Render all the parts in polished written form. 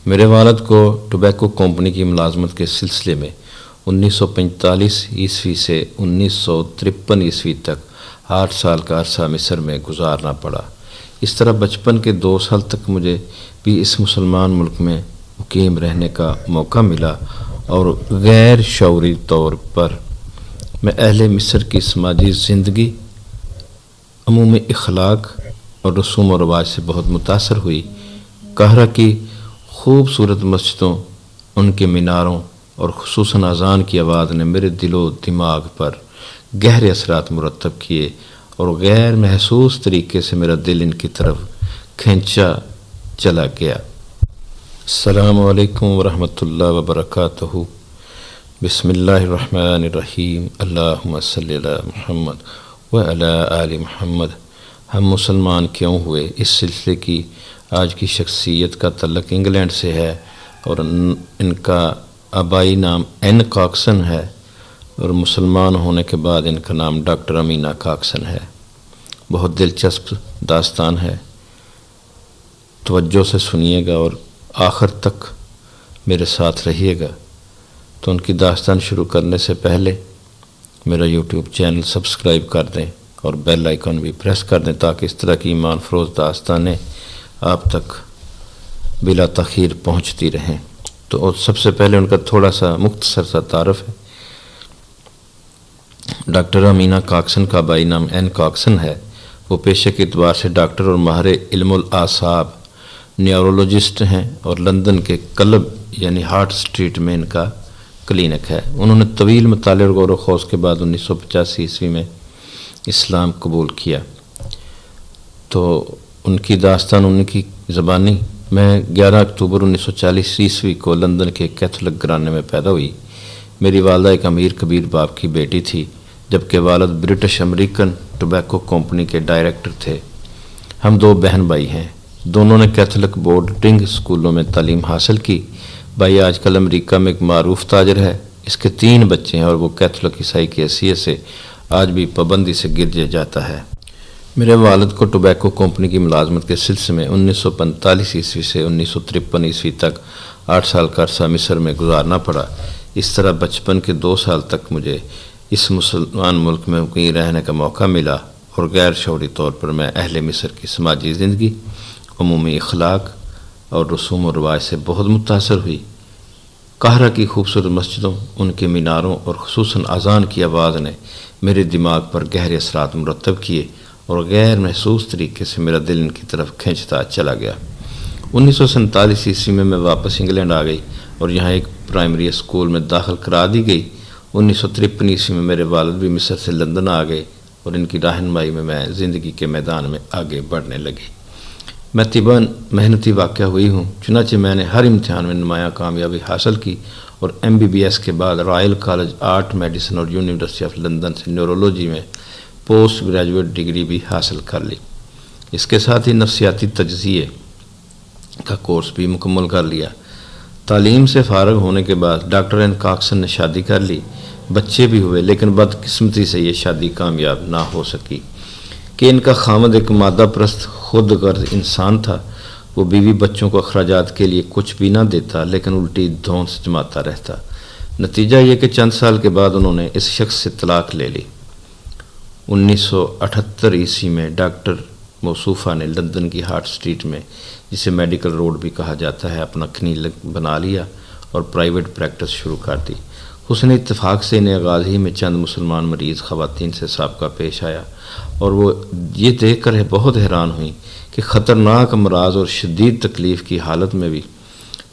میرے والد کو ٹوبیکو کمپنی کی ملازمت کے سلسلے میں 1945 عیسوی سے 1953 عیسوی تک 8 سال کا عرصہ مصر میں گزارنا پڑا۔ اس طرح بچپن کے 2 سال تک مجھے بھی اس مسلمان ملک میں مقیم رہنے کا موقع ملا اور غیر شعوری طور پر میں اہل مصر کی سماجی زندگی، عمومی اخلاق اور رسوم و رواج سے بہت متاثر ہوئی۔ قاہرہ کی خوبصورت مسجدوں، ان کے میناروں اور خصوصاً اذان کی آواز نے میرے دل و دماغ پر گہرے اثرات مرتب کیے اور غیر محسوس طریقے سے میرا دل ان کی طرف کھینچا چلا گیا۔ السلام علیکم ورحمۃ اللہ وبرکاتہ۔ بسم اللہ الرحمن الرحیم۔ اللہم صلی علی محمد وعلی آل محمد۔ ہم مسلمان کیوں ہوئے، اس سلسلے کی آج کی شخصیت کا تعلق انگلینڈ سے ہے اور ان کا آبائی نام این کاکسن ہے اور مسلمان ہونے کے بعد ان کا نام ڈاکٹر امینہ کاکسن ہے۔ بہت دلچسپ داستان ہے، توجہ سے سنیے گا اور آخر تک میرے ساتھ رہیے گا۔ تو ان کی داستان شروع کرنے سے پہلے میرا یوٹیوب چینل سبسکرائب کر دیں اور بیل آئیکن بھی پریس کر دیں تاکہ اس طرح کی ایمان فروز داستانیں آپ تک بلا تاخیر پہنچتی رہیں۔ تو سب سے پہلے ان کا تھوڑا سا مختصر سا تعارف ہے۔ ڈاکٹر امینہ کاکسن کا آبائی نام این کاکسن ہے۔ وہ پیشے کے اعتبار سے ڈاکٹر اور ماہر علم الاعصاب نیورولوجسٹ ہیں اور لندن کے کلب یعنی ہارٹ اسٹریٹ میں ان کا کلینک ہے۔ انہوں نے طویل مطالعے اور غور و خوض کے بعد 1985 عیسوی میں اسلام قبول کیا۔ تو ان کی داستان ان کی زبانی: میں 11 اکتوبر 1940 عیسوی کو لندن کے کیتھولک گھرانے میں پیدا ہوئی۔ میری والدہ ایک امیر کبیر باپ کی بیٹی تھی، جبکہ والد برٹش امریکن ٹوبیکو کمپنی کے ڈائریکٹر تھے۔ ہم 2 بہن بھائی ہیں۔ دونوں نے کیتھولک بورڈنگ اسکولوں میں تعلیم حاصل کی۔ بھائی آج کل امریکہ میں ایک معروف تاجر ہے۔ اس کے 3 بچے ہیں اور وہ کیتھولک عیسائی کی حیثیت سے آج بھی پابندی سے گرجے جاتا ہے۔ میرے والد کو ٹوبیکو کمپنی کی ملازمت کے سلسلے میں 1945 عیسوی سے 1953 عیسوی تک 8 سال کا عرصہ مصر میں گزارنا پڑا۔ اس طرح بچپن کے 2 سال تک مجھے اس مسلمان ملک میں مقیم رہنے کا موقع ملا اور غیر شعوری طور پر میں اہل مصر کی سماجی زندگی، عمومی اخلاق اور رسوم و رواج سے بہت متاثر ہوئی۔ قاہرہ کی خوبصورت مسجدوں، ان کے میناروں اور خصوصاً اذان کی آواز نے میرے دماغ پر گہرے اثرات مرتب کیے اور غیر محسوس طریقے سے میرا دل ان کی طرف کھینچتا چلا گیا۔ 1947 عیسوی میں واپس انگلینڈ آ گئی اور یہاں ایک پرائمری اسکول میں داخل کرا دی گئی۔ 1953 عیسوی میں میرے والد بھی مصر سے لندن آ گئے اور ان کی رہنمائی میں میں زندگی کے میدان میں آگے بڑھنے لگی۔ میں طبعاً محنتی واقع ہوئی ہوں، چنانچہ میں نے ہر امتحان میں نمایاں کامیابی حاصل کی اور MBBS کے بعد رائل کالج آرٹ میڈیسن اور یونیورسٹی آف لندن سے نیورولوجی میں پوسٹ گریجویٹ ڈگری بھی حاصل کر لی۔ اس کے ساتھ ہی نفسیاتی تجزیے کا کورس بھی مکمل کر لیا۔ تعلیم سے فارغ ہونے کے بعد ڈاکٹر این کاکسن نے شادی کر لی، بچے بھی ہوئے، لیکن بدقسمتی سے یہ شادی کامیاب نہ ہو سکی کہ ان کا خاوند ایک مادہ پرست خود غرض انسان تھا۔ وہ بیوی بچوں کو اخراجات کے لیے کچھ بھی نہ دیتا لیکن الٹی دھونس جماتا رہتا۔ نتیجہ یہ کہ چند سال کے بعد انہوں نے اس شخص سے طلاق لے لی۔ 1978 عیسوی میں ڈاکٹر موصوفہ نے لندن کی ہارٹ اسٹریٹ میں، جسے میڈیکل روڈ بھی کہا جاتا ہے، اپنا کلینک بنا لیا اور پرائیویٹ پریکٹس شروع کر دی۔ حسن اتفاق سے انہیں آغاز ہی میں چند مسلمان مریض خواتین سے سابقہ پیش آیا اور وہ یہ دیکھ کر بہت حیران ہوئیں کہ خطرناک امراض اور شدید تکلیف کی حالت میں بھی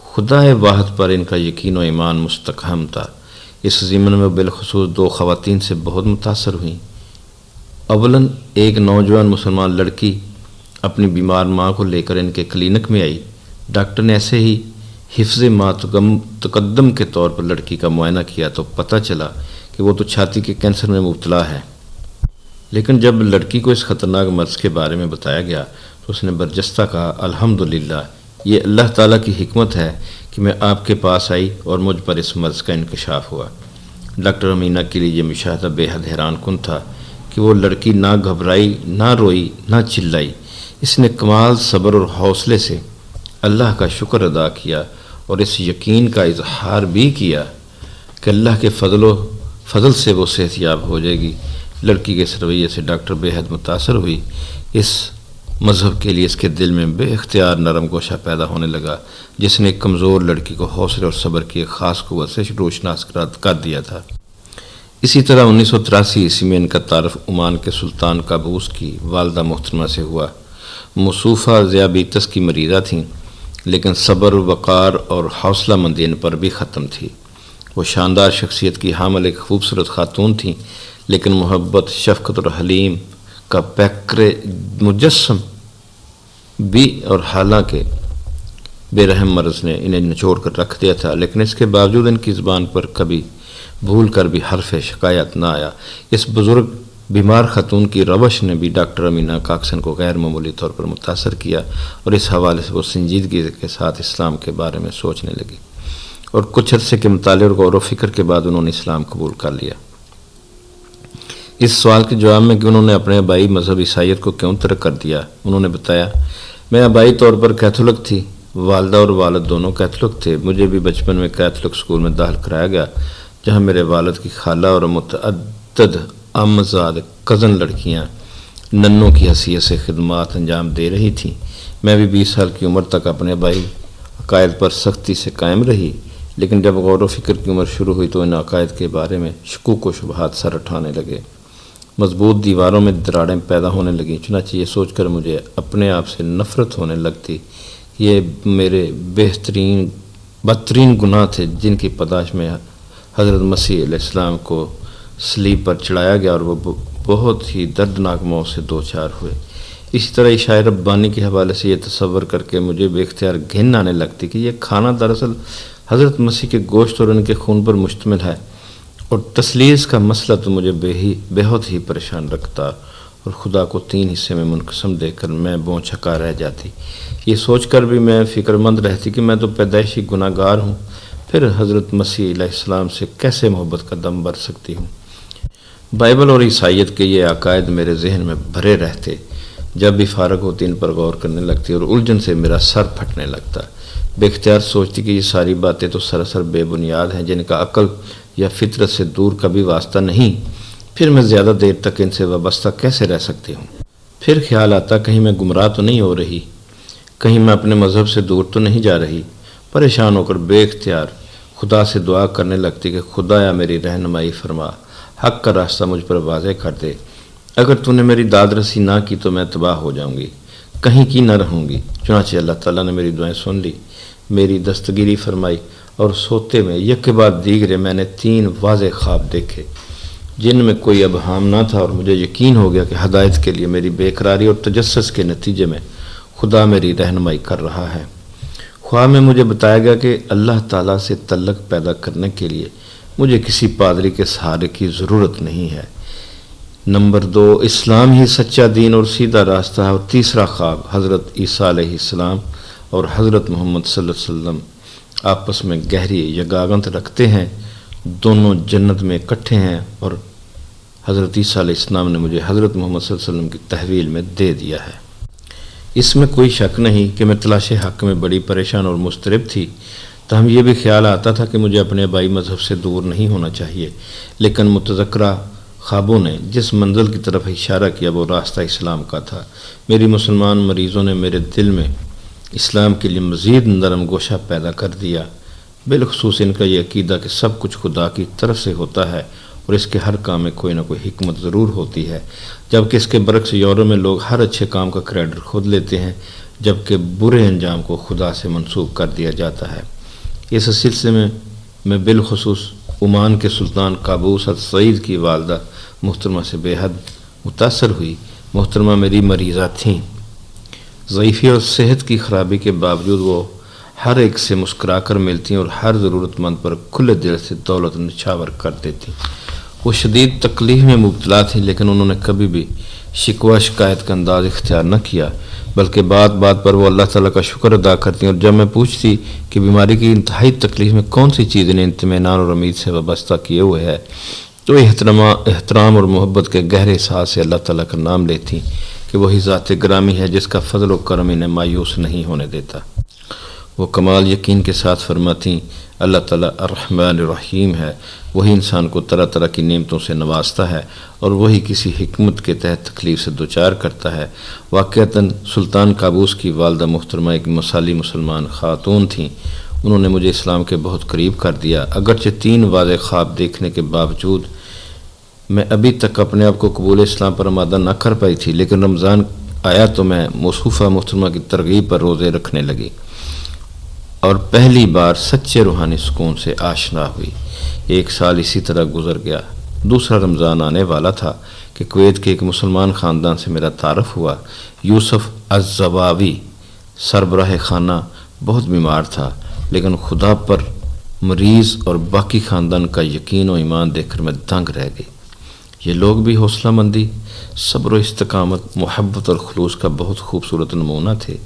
خدا واحد پر ان کا یقین و ایمان مستحکم تھا۔ اس ضمن میں بالخصوص 2 خواتین سے بہت متاثر ہوئیں۔ اولاً ایک نوجوان مسلمان لڑکی اپنی بیمار ماں کو لے کر ان کے کلینک میں آئی۔ ڈاکٹر نے ایسے ہی حفظ ما تقدم کے طور پر لڑکی کا معائنہ کیا تو پتہ چلا کہ وہ تو چھاتی کے کینسر میں مبتلا ہے، لیکن جب لڑکی کو اس خطرناک مرض کے بارے میں بتایا گیا تو اس نے برجستہ کہا، الحمدللہ، یہ اللہ تعالیٰ کی حکمت ہے کہ میں آپ کے پاس آئی اور مجھ پر اس مرض کا انکشاف ہوا۔ ڈاکٹر امینہ کے لیے یہ مشاہدہ بے حد حیران کن تھا کہ وہ لڑکی نہ گھبرائی، نہ روئی، نہ چلائی۔ اس نے کمال صبر اور حوصلے سے اللہ کا شکر ادا کیا اور اس یقین کا اظہار بھی کیا کہ اللہ کے فضل سے وہ صحت یاب ہو جائے گی۔ لڑکی کے اس رویے سے ڈاکٹر بے حد متاثر ہوئی۔ اس مذہب کے لیے اس کے دل میں بے اختیار نرم گوشہ پیدا ہونے لگا، جس نے ایک کمزور لڑکی کو حوصلے اور صبر کی ایک خاص قوت سے روشناس کر دیا تھا۔ اسی طرح 1983 عیسوی میں ان کا تعارف عمان کے سلطان قابوس کی والدہ محترمہ سے ہوا۔ موصوفہ ذیابیطس کی مریضہ تھیں، لیکن صبر، وقار اور حوصلہ مندی ان پر بھی ختم تھی۔ وہ شاندار شخصیت کی حامل ایک خوبصورت خاتون تھیں، لیکن محبت، شفقت اور حلیم کا پیکر مجسم بھی، اور حالانکہ بے رحم مرض نے انہیں نچوڑ کر رکھ دیا تھا، لیکن اس کے باوجود ان کی زبان پر کبھی بھول کر بھی حرف شکایت نہ آیا۔ اس بزرگ بیمار خاتون کی روش نے بھی ڈاکٹر امینہ کاکسن کو غیر معمولی طور پر متاثر کیا، اور اس حوالے سے وہ سنجیدگی کے ساتھ اسلام کے بارے میں سوچنے لگی، اور کچھ عرصے کے مطالعے اور غور و فکر کے بعد انہوں نے اسلام قبول کر لیا۔ اس سوال کے جواب میں کہ انہوں نے اپنے آبائی مذہب عیسائیت کو کیوں ترک کر دیا، انہوں نے بتایا، میں آبائی طور پر کیتھولک تھی، والدہ اور والد دونوں کیتھولک تھے۔ مجھے بھی بچپن میں کیتھولک اسکول میں داخل کرایا گیا، جہاں میرے والد کی خالہ اور متعدد عمزاد کزن لڑکیاں ننوں کی حیثیت سے خدمات انجام دے رہی تھیں۔ میں بھی 20 سال کی عمر تک اپنے آبائی عقائد پر سختی سے قائم رہی، لیکن جب غور و فکر کی عمر شروع ہوئی تو ان عقائد کے بارے میں شکوک و شبہات سر اٹھانے لگے۔ مضبوط دیواروں میں دراڑیں پیدا ہونے لگیں، چنانچہ یہ سوچ کر مجھے اپنے آپ سے نفرت ہونے لگتی۔ یہ میرے بدترین گناہ تھے جن کی پاداش میں حضرت مسیح علیہ السلام کو صلیب پر چڑھایا گیا، اور وہ بہت ہی دردناک موت سے دوچار ہوئے۔ اسی طرح عشاء ربانی کے حوالے سے یہ تصور کر کے مجھے بے اختیار گھن آنے لگتی کہ یہ کھانا دراصل حضرت مسیح کے گوشت اور ان کے خون پر مشتمل ہے، اور تثلیث کا مسئلہ تو مجھے بہت ہی پریشان رکھتا، اور خدا کو 3 حصے میں منقسم دیکھ کر میں بونچھکا رہ جاتی۔ یہ سوچ کر بھی میں فکر مند رہتی کہ میں تو پیدائشی گناہ گار ہوں، پھر حضرت مسیح علیہ السلام سے کیسے محبت کا دم بھر سکتی ہوں۔ بائبل اور عیسائیت کے یہ عقائد میرے ذہن میں بھرے رہتے، جب بھی فارغ ہوتی ان پر غور کرنے لگتی اور الجھن سے میرا سر پھٹنے لگتا۔ بے اختیار سوچتی کہ یہ ساری باتیں تو سراسر بے بنیاد ہیں، جن کا عقل یا فطرت سے دور کبھی واسطہ نہیں، پھر میں زیادہ دیر تک ان سے وابستہ کیسے رہ سکتی ہوں۔ پھر خیال آتا کہیں میں گمراہ تو نہیں ہو رہی، کہیں میں اپنے مذہب سے دور تو نہیں جا رہی۔ پریشان ہو کر بے اختیار خدا سے دعا کرنے لگتی کہ خدایا میری رہنمائی فرما، حق کا راستہ مجھ پر واضح کر دے، اگر تو نے میری داد رسی نہ کی تو میں تباہ ہو جاؤں گی، کہیں کی نہ رہوں گی۔ چنانچہ اللہ تعالیٰ نے میری دعائیں سن لی، میری دستگیری فرمائی، اور سوتے میں یک کے بعد دیگرے میں نے 3 واضح خواب دیکھے جن میں کوئی ابہام نہ تھا، اور مجھے یقین ہو گیا کہ ہدایت کے لیے میری بے قراری اور تجسس کے نتیجے میں خدا میری رہنمائی کر رہا ہے۔ خواب میں مجھے بتایا گیا کہ اللہ تعالیٰ سے تعلق پیدا کرنے کے لیے مجھے کسی پادری کے سہارے کی ضرورت نہیں ہے۔ نمبر 2، اسلام ہی سچا دین اور سیدھا راستہ ہے۔ اور تیسرا خواب، حضرت عیسیٰ علیہ السلام اور حضرت محمد صلی اللہ علیہ وسلم آپس میں گہری یگانت رکھتے ہیں، دونوں جنت میں اکٹھے ہیں، اور حضرت عیسیٰ علیہ السلام نے مجھے حضرت محمد صلی اللہ علیہ وسلم کی تحویل میں دے دیا ہے۔ اس میں کوئی شک نہیں کہ میں تلاش حق میں بڑی پریشان اور مضطرب تھی، تاہم یہ بھی خیال آتا تھا کہ مجھے اپنے آبائی مذہب سے دور نہیں ہونا چاہیے، لیکن متذکرہ خوابوں نے جس منزل کی طرف اشارہ کیا وہ راستہ اسلام کا تھا۔ میری مسلمان مریضوں نے میرے دل میں اسلام کے لیے مزید نرم گوشہ پیدا کر دیا، بالخصوص ان کا یہ عقیدہ کہ سب کچھ خدا کی طرف سے ہوتا ہے اور اس کے ہر کام میں کوئی نہ کوئی حکمت ضرور ہوتی ہے، جبکہ اس کے برعکس یورپ میں لوگ ہر اچھے کام کا کریڈٹ خود لیتے ہیں، جبکہ برے انجام کو خدا سے منسوب کر دیا جاتا ہے۔ اس سلسلے میں بالخصوص عمان کے سلطان قابوس السعید کی والدہ محترمہ سے بے حد متاثر ہوئی۔ محترمہ میری مریضہ تھیں، ضعیفی اور صحت کی خرابی کے باوجود وہ ہر ایک سے مسکرا کر ملتی اور ہر ضرورت مند پر کھلے دل سے دولت نچھاور کر دیتی۔ وہ شدید تکلیف میں مبتلا تھی، لیکن انہوں نے کبھی بھی شکوہ شکایت کا انداز اختیار نہ کیا، بلکہ بات بات پر وہ اللہ تعالیٰ کا شکر ادا کرتی، اور جب میں پوچھتی کہ بیماری کی انتہائی تکلیف میں کون سی چیز انہیں اطمینان اور امید سے وابستہ کیے ہوئے ہے، تو احترام اور محبت کے گہرے احساس سے اللہ تعالیٰ کا نام لیتی کہ وہی ذات گرامی ہے جس کا فضل و کرم انہیں مایوس نہیں ہونے دیتا۔ وہ کمال یقین کے ساتھ فرماتیں اللہ تعالیٰ الرحمن الرحیم ہے، وہی انسان کو طرح طرح کی نعمتوں سے نوازتا ہے اور وہی کسی حکمت کے تحت تکلیف سے دوچار کرتا ہے۔ واقعتاً سلطان قابوس کی والدہ محترمہ ایک مثالی مسلمان خاتون تھیں۔ انہوں نے مجھے اسلام کے بہت قریب کر دیا، اگرچہ 3 واضح خواب دیکھنے کے باوجود میں ابھی تک اپنے آپ کو قبول اسلام پر آمادہ نہ کر پائی تھی، لیکن رمضان آیا تو میں موصوفہ محترمہ کی ترغیب پر روزے رکھنے لگی اور پہلی بار سچے روحانی سکون سے آشنا ہوئی۔ 1 سال اسی طرح گزر گیا۔ دوسرا رمضان آنے والا تھا کہ کویت کے ایک مسلمان خاندان سے میرا تعارف ہوا۔ یوسف الزواوی سربراہ خانہ بہت بیمار تھا، لیکن خدا پر مریض اور باقی خاندان کا یقین و ایمان دیکھ کر میں دنگ رہ گئی۔ یہ لوگ بھی حوصلہ مندی، صبر و استقامت، محبت اور خلوص کا بہت خوبصورت نمونہ تھے۔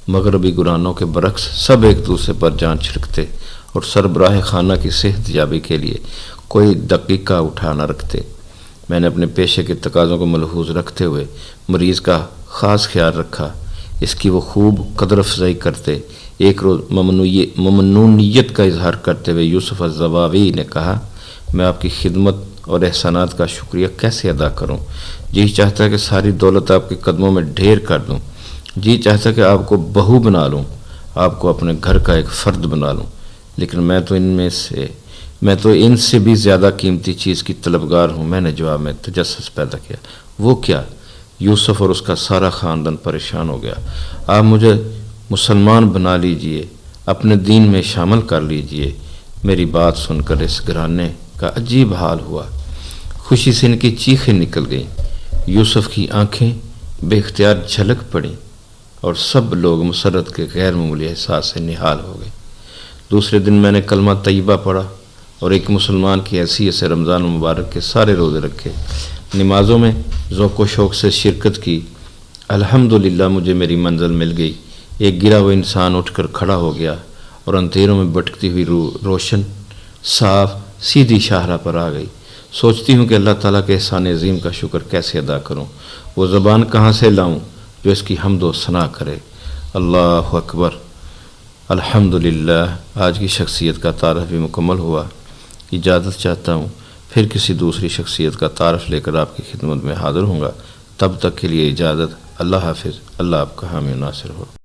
مغربی گرانوں کے برعکس سب ایک دوسرے پر جان چھڑکتے اور سربراہ خانہ کی صحت یابی کے لیے کوئی دقیقہ اٹھا نہ رکھتے۔ میں نے اپنے پیشے کے تقاضوں کو ملحوظ رکھتے ہوئے مریض کا خاص خیال رکھا، اس کی وہ خوب قدر افزائی کرتے۔ ایک روز ممنونیت کا اظہار کرتے ہوئے یوسف الزواوی نے کہا، میں آپ کی خدمت اور احسانات کا شکریہ کیسے ادا کروں؟ جی چاہتا ہے کہ ساری دولت آپ کے قدموں میں ڈھیر کر دوں، جی چاہتا ہے کہ آپ کو بہو بنا لوں، آپ کو اپنے گھر کا ایک فرد بنا لوں، لیکن میں تو ان سے بھی زیادہ قیمتی چیز کی طلبگار ہوں۔ میں نے جواب میں تجسس پیدا کیا، وہ کیا؟ یوسف اور اس کا سارا خاندان پریشان ہو گیا۔ آپ مجھے مسلمان بنا لیجئے، اپنے دین میں شامل کر لیجئے۔ میری بات سن کر اس گھرانے کا عجیب حال ہوا، خوشی سے ان کی چیخیں نکل گئیں۔ یوسف کی آنکھیں بے اختیار جھلک پڑیں اور سب لوگ مسرت کے غیر معمولی احساس سے نہال ہو گئے۔ دوسرے دن میں نے کلمہ طیبہ پڑھا اور ایک مسلمان کی حیثیت سے رمضان مبارک کے سارے روزے رکھے، نمازوں میں ذوق و شوق سے شرکت کی۔ الحمدللہ مجھے میری منزل مل گئی۔ ایک گرا ہوا انسان اٹھ کر کھڑا ہو گیا اور اندھیروں میں بھٹکتی ہوئی روشن صاف سیدھی شاہراہ پر آ گئی۔ سوچتی ہوں کہ اللہ تعالیٰ کے احسان عظیم کا شکر کیسے ادا کروں، وہ زبان کہاں سے لاؤں جو اس کی حمد و ثنا کرے۔ اللہ اکبر، الحمدللہ۔ آج کی شخصیت کا تعارف بھی مکمل ہوا۔ اجازت چاہتا ہوں، پھر کسی دوسری شخصیت کا تعارف لے کر آپ کی خدمت میں حاضر ہوں گا۔ تب تک کے لیے اجازت۔ اللہ حافظ۔ اللہ آپ کا حامی و ناصر ہو۔